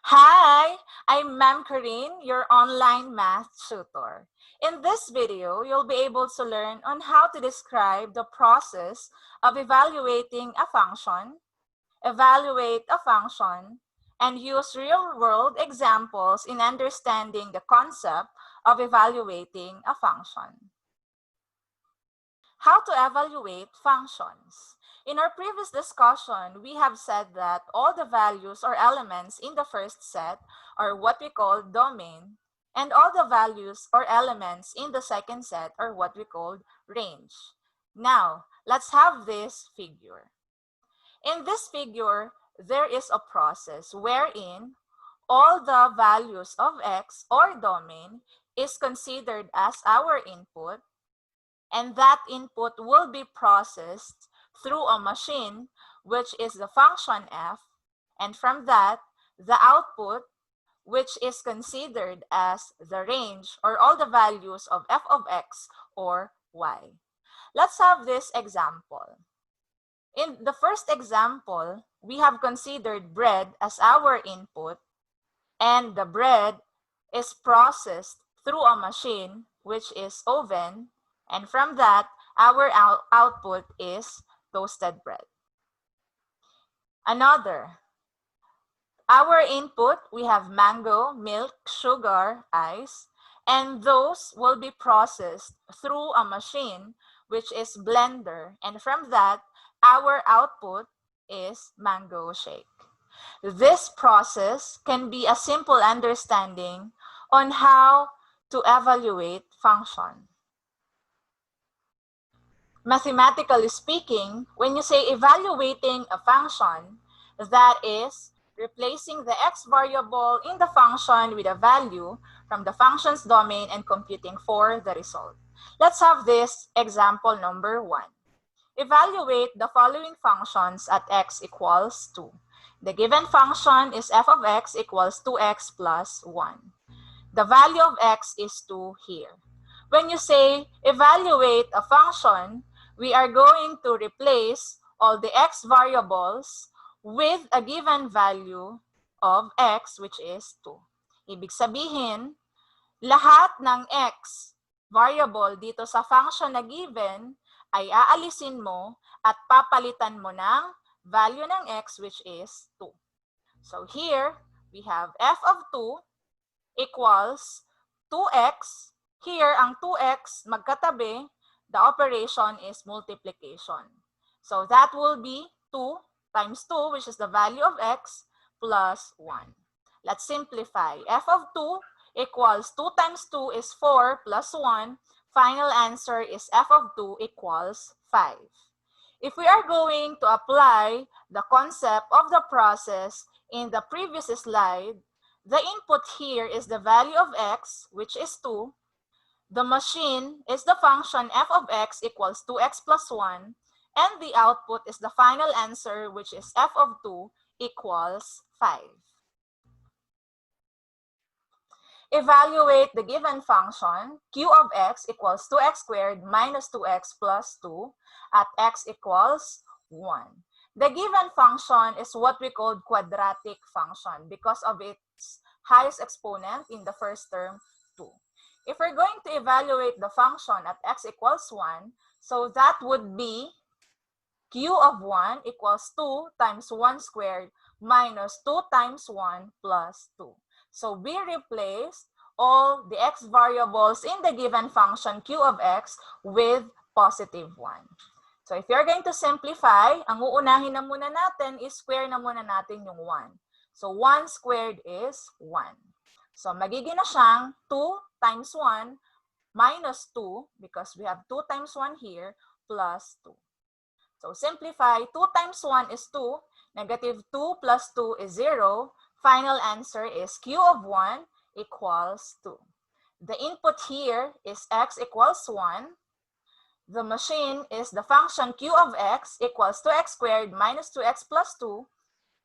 Hi, I'm Ma'am Corinne, your online math tutor. In this video, you'll be able to learn on how to describe the process of evaluating a function, evaluate a function, and use real-world examples in understanding the concept of evaluating a function. How to evaluate functions. In our previous discussion, we have said that all the values or elements in the first set are what we call domain, and all the values or elements in the second set are what we call range. Now, let's have this figure. In this figure, there is a process wherein all the values of x or domain is considered as our input, and that input will be processed through a machine, which is the function f, and from that, the output, which is considered as the range or all the values of f of x or y. Let's have this example. In the first example, we have considered bread as our input, and the bread is processed through a machine, which is oven, and from that, our output is toasted bread. Another, our input, we have mango, milk, sugar, ice, and those will be processed through a machine, which is blender, and from that, our output is mango shake. This process can be a simple understanding on how to evaluate function. Mathematically speaking, when you say evaluating a function, that is replacing the x variable in the function with a value from the function's domain and computing for the result. Let's have this example number 1. Evaluate the following functions at x equals 2. The given function is f of x equals 2x plus 1. The value of x is 2 here. When you say evaluate a function, we are going to replace all the x variables with a given value of x, which is 2. Ibig sabihin, lahat ng x variable dito sa function na given ay aalisin mo at papalitan mo ng value ng x, which is 2. So here, we have f of 2 equals 2x. Here, ang 2x magkatabi, the operation is multiplication. So that will be 2 times 2, which is the value of x, plus 1. Let's simplify. F of 2 equals 2 times 2 is 4 plus 1. Final answer is f of 2 equals 5. If we are going to apply the concept of the process in the previous slide, the input here is the value of x, which is 2. The machine is the function f of x equals 2x plus 1. And the output is the final answer, which is f of 2 equals 5. Evaluate the given function, q of x equals 2x squared minus 2x plus 2 at x equals 1. The given function is what we call quadratic function because of its highest exponent in the first term, 2. If we're going to evaluate the function at x equals 1, so that would be q of 1 equals 2 times 1 squared minus 2 times 1 plus 2. So we replaced all the x variables in the given function q of x with positive 1. So if you're going to simplify, ang uunahin na muna natin is square na muna natin yung 1. So 1 squared is 1. So magiging na siyang 2 times 1 minus 2, because we have 2 times 1 here, plus 2. So simplify, 2 times 1 is 2, negative 2 plus 2 is 0. Final answer is q of 1 equals 2. The input here is x equals 1. The machine is the function q of x equals 2x squared minus 2x plus 2.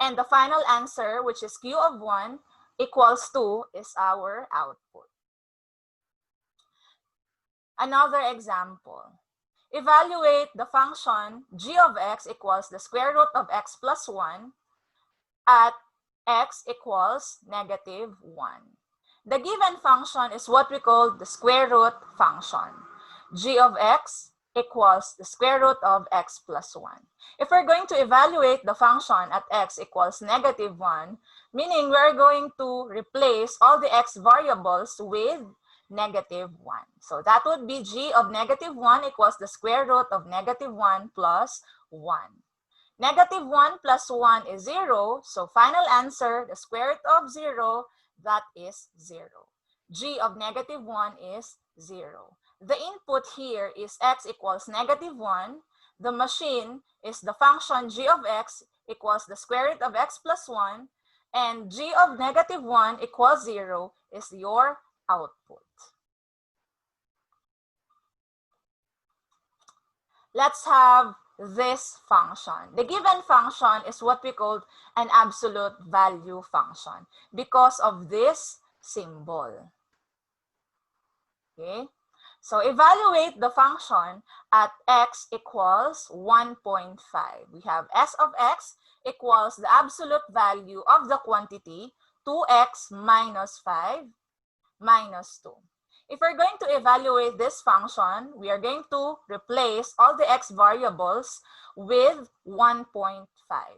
And the final answer, which is q of 1 equals 2, is our output. Another example. Evaluate the function g of x equals the square root of x plus 1 at x equals negative 1. The given function is what we call the square root function. G of x equals the square root of x plus 1. If we're going to evaluate the function at x equals negative 1, meaning we're going to replace all the x variables with negative 1. So that would be g of negative 1 equals the square root of negative 1 plus 1. Negative 1 plus 1 is 0, so final answer, the square root of 0, that is 0. G of negative 1 is 0. The input here is x equals negative 1. The machine is the function g of x equals the square root of x plus 1. And g of negative 1 equals 0 is your output. Let's have this function. The given function is what we call an absolute value function because of this symbol. Okay? So evaluate the function at x equals 1.5. We have s of x equals the absolute value of the quantity 2x minus 5 minus 2. If we're going to evaluate this function, we are going to replace all the x variables with 1.5.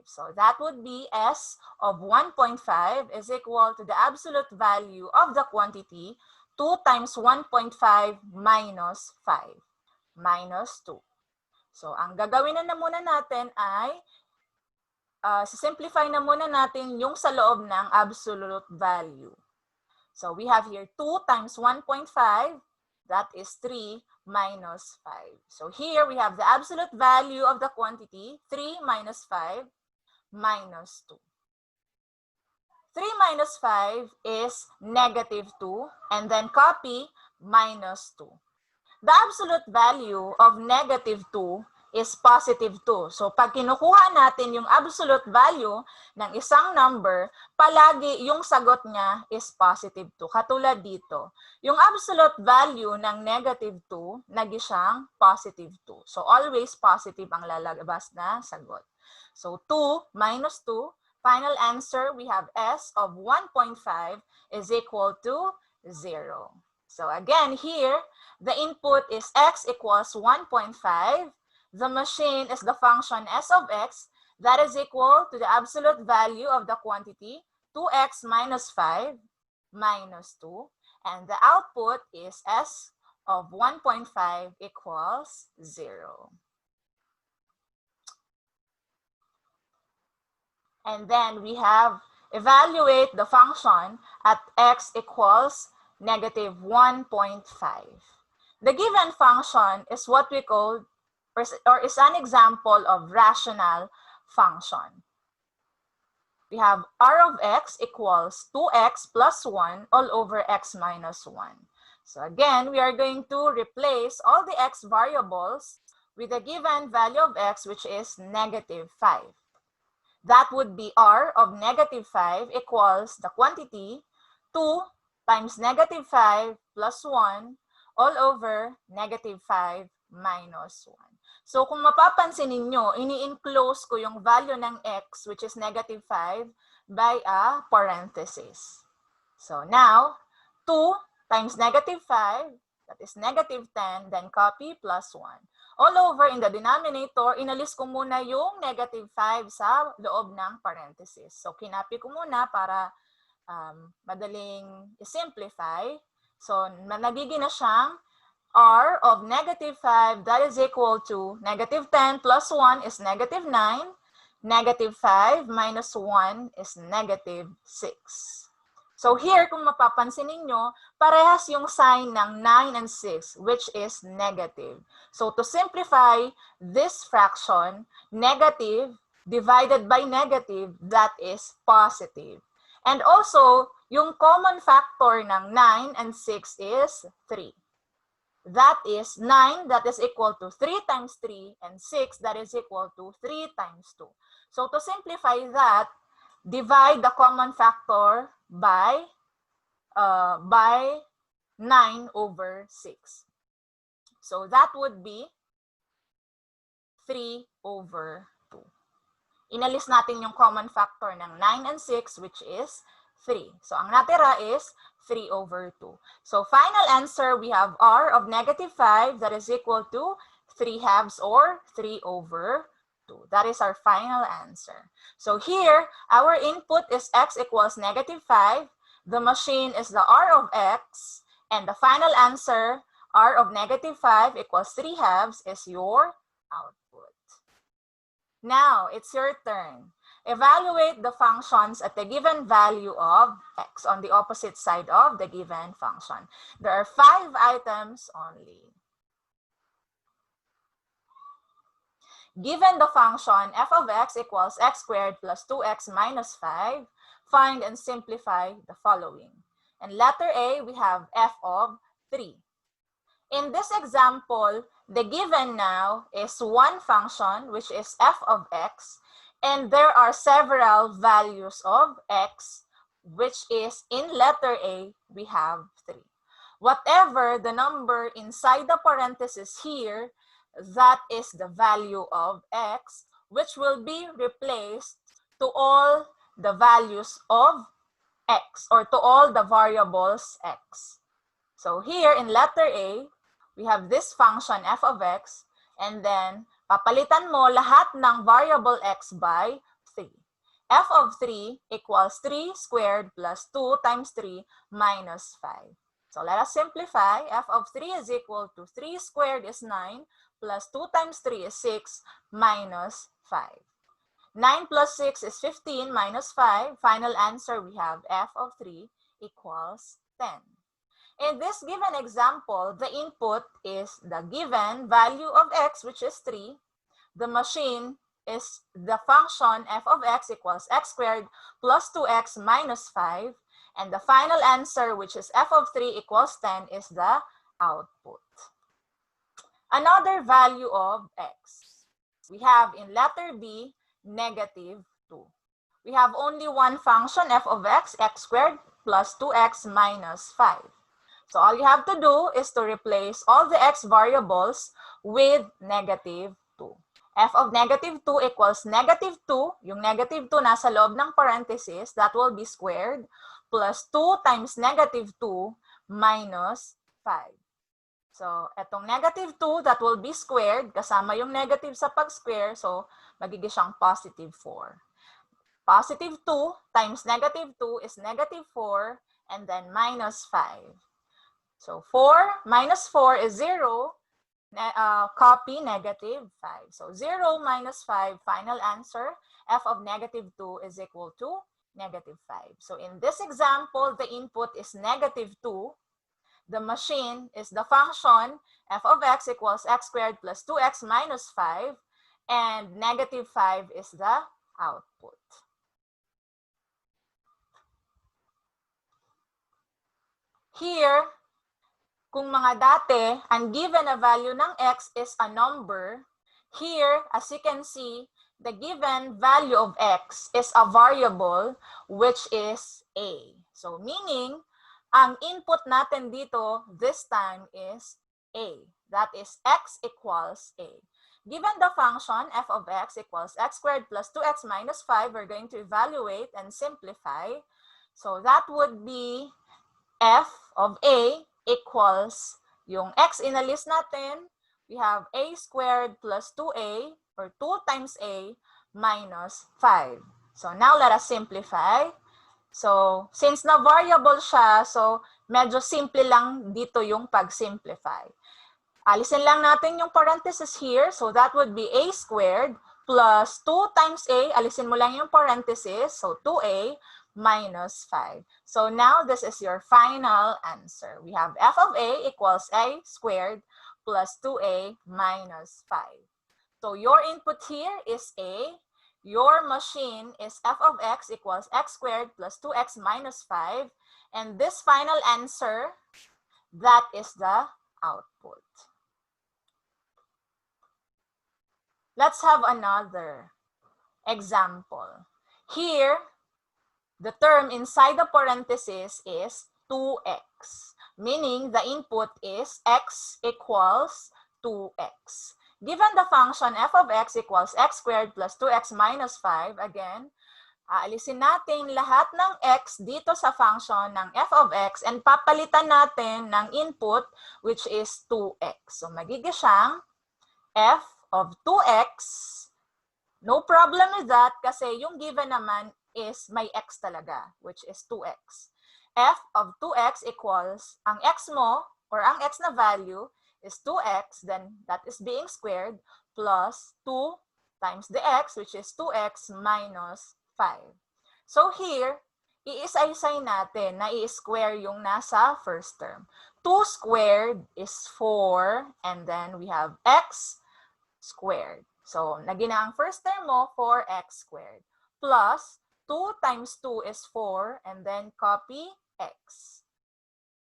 So that would be s of 1.5 is equal to the absolute value of the quantity 2 times 1.5 minus 5 minus 2. So ang gagawin na muna natin ay simplify na muna natin yung sa loob ng absolute value. So we have here 2 times 1.5, that is 3 minus 5. So here we have the absolute value of the quantity, 3 minus 5 minus 2. 3 minus 5 is negative 2, and then copy minus 2. The absolute value of negative 2 is positive 2. So pag kinukuha natin yung absolute value ng isang number, palagi yung sagot niya is positive 2. Katulad dito, yung absolute value ng negative 2, naging siyang positive 2. So always positive ang lalabas na sagot. So 2 minus 2, final answer, we have s of 1.5 is equal to 0. So again, here, the input is x equals 1.5. The machine is the function s of x that is equal to the absolute value of the quantity 2x minus 5 minus 2. And the output is s of 1.5 equals 0. And then we have evaluate the function at x equals negative 1.5. The given function is what we call or is an example of rational function. We have r of x equals 2x plus 1 all over x minus 1. So again, we are going to replace all the x variables with a given value of x, which is negative 5. That would be r of negative 5 equals the quantity 2 times negative 5 plus 1 all over negative 5 minus 1. So kung mapapansin ninyo, ini-enclose ko yung value ng x, which is negative 5, by a parenthesis. So now, 2 times negative 5, that is negative 10, then copy plus 1. All over in the denominator, inalis ko muna yung negative 5 sa loob ng parenthesis. So kinapi ko muna para madaling i-simplify. So nagiging na siyang r of negative 5, that is equal to negative 10 plus 1 is negative 9. Negative 5 minus 1 is negative 6. So here, kung mapapansin ninyo, parehas yung sign ng 9 and 6, which is negative. So to simplify this fraction, negative divided by negative, that is positive. And also, yung common factor ng 9 and 6 is 3. That is 9, that is equal to 3 times 3, and 6, that is equal to 3 times 2. So to simplify that, divide the common factor by 9 over 6. So that would be 3 over 2. Inalis natin yung common factor ng 9 and 6, which is 3. So, ang natira is 3 over 2. So, final answer, we have r of negative 5 that is equal to 3 halves or 3 over 2. That is our final answer. So, here, our input is x equals negative 5. The machine is the r of x. And the final answer, r of negative 5 equals 3 halves is your output. Now, it's your turn. Evaluate the functions at the given value of x on the opposite side of the given function. There are 5 items only. Given the function f of x equals x squared plus 2x minus 5, find and simplify the following. In letter A, we have f of 3. In this example, the given now is one function, which is f of x, and there are several values of x, which is in letter A, we have 3. Whatever the number inside the parenthesis here, that is the value of x, which will be replaced to all the values of x, or to all the variables x. So here in letter A, we have this function f of x, and then papalitan mo lahat ng variable x by 3. F of 3 equals 3 squared plus 2 times 3 minus 5. So let us simplify. F of 3 is equal to 3 squared is 9 plus 2 times 3 is 6 minus 5. 9 plus 6 is 15 minus 5. Final answer, we have f of 3 equals 10. In this given example, the input is the given value of x, which is 3. The machine is the function f of x equals x squared plus 2x minus 5. And the final answer, which is f of 3 equals 10, is the output. Another value of x. We have in letter B, negative 2. We have only one function, f of x, x squared plus 2x minus 5. So all you have to do is to replace all the x variables with negative 2. F of negative 2 equals negative 2. Yung negative 2 nasa loob ng parenthesis, that will be squared, plus 2 times negative 2 minus 5. So, etong negative 2, that will be squared, kasama yung negative sa pag-square, so magiging siyang positive 4. Positive 2 times negative 2 is negative 4, and then minus 5. So, 4 minus 4 is 0, copy negative 5. So, 0 minus 5, final answer, f of negative 2 is equal to negative 5. So, in this example, the input is negative 2. The machine is the function f of x equals x squared plus 2x minus 5, and negative 5 is the output. Here, kung mga dati, ang given na value ng x is a number, here, as you can see, the given value of x is a variable, which is a. So, meaning, ang input natin dito this time is a. That is x equals a. Given the function f of x equals x squared plus 2x minus 5, we're going to evaluate and simplify. So, that would be f of a equals yung x inalis natin. We have a squared plus 2a, or 2 times a, minus 5. So, now let us simplify. So, since na variable siya, so medyo simple lang dito yung pag-simplify. Alisin lang natin yung parenthesis here. So, that would be a squared plus 2 times a. Alisin mo lang yung parenthesis. So, 2a minus 5. So, now this is your final answer. We have f of a equals a squared plus 2a minus 5. So, your input here is a. Your machine is f of x equals x squared plus 2x minus 5. And this final answer, that is the output. Let's have another example. Here, the term inside the parenthesis is 2x, meaning the input is x equals 2x. Given the function f of x equals x squared plus 2x minus 5, again, aalisin natin lahat ng x dito sa function ng f of x and papalitan natin ng input which is 2x. So magiging siyang f of 2x. No problem with that kasi yung given naman is may x talaga, which is 2x. F of 2x equals, ang x mo, or ang x na value, is 2x, then that is being squared, plus 2 times the x, which is 2x minus 5. So here, i-isa-isay natin na i-square yung nasa first term. 2 squared is 4, and then we have x squared. So, naging ang first term mo, 4x squared. Plus, 2 times 2 is 4, and then copy x.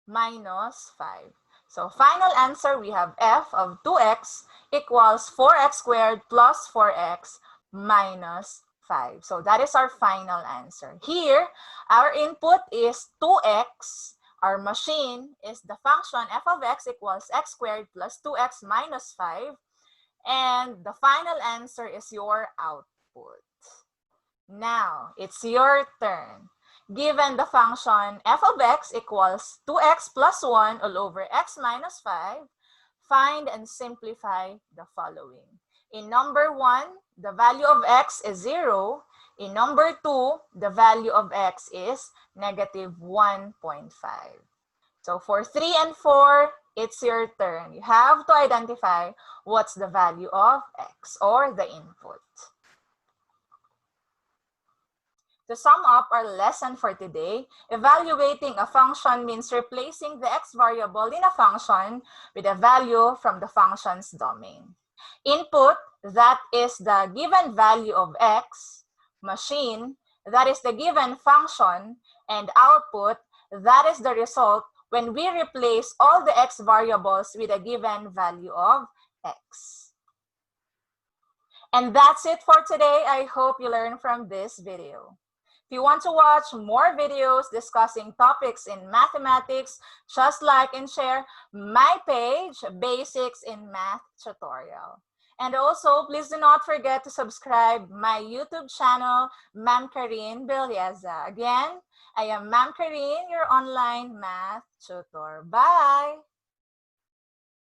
Minus 5. So, final answer, we have f of 2x equals 4x squared plus 4x minus 5. So, that is our final answer. Here, our input is 2x. Our machine is the function f of x equals x squared plus 2x minus 5. And the final answer is your output. Now, it's your turn. Given the function f of x equals 2x plus 1 all over x minus 5, find and simplify the following. In number 1, the value of x is 0. In number 2, the value of x is negative 1.5. So for 3 and 4, it's your turn. You have to identify what's the value of x or the input. To sum up our lesson for today, evaluating a function means replacing the x variable in a function with a value from the function's domain. Input, that is the given value of x. Machine, that is the given function. And output, that is the result when we replace all the x variables with a given value of x. And that's it for today. I hope you learned from this video. If you want to watch more videos discussing topics in mathematics, just like and share my page, Basics in Math Tutorial. And also, please do not forget to subscribe my YouTube channel, Ma'am Karine Bilyeza. Again, I am Ma'am Karine, your online math tutor. Bye!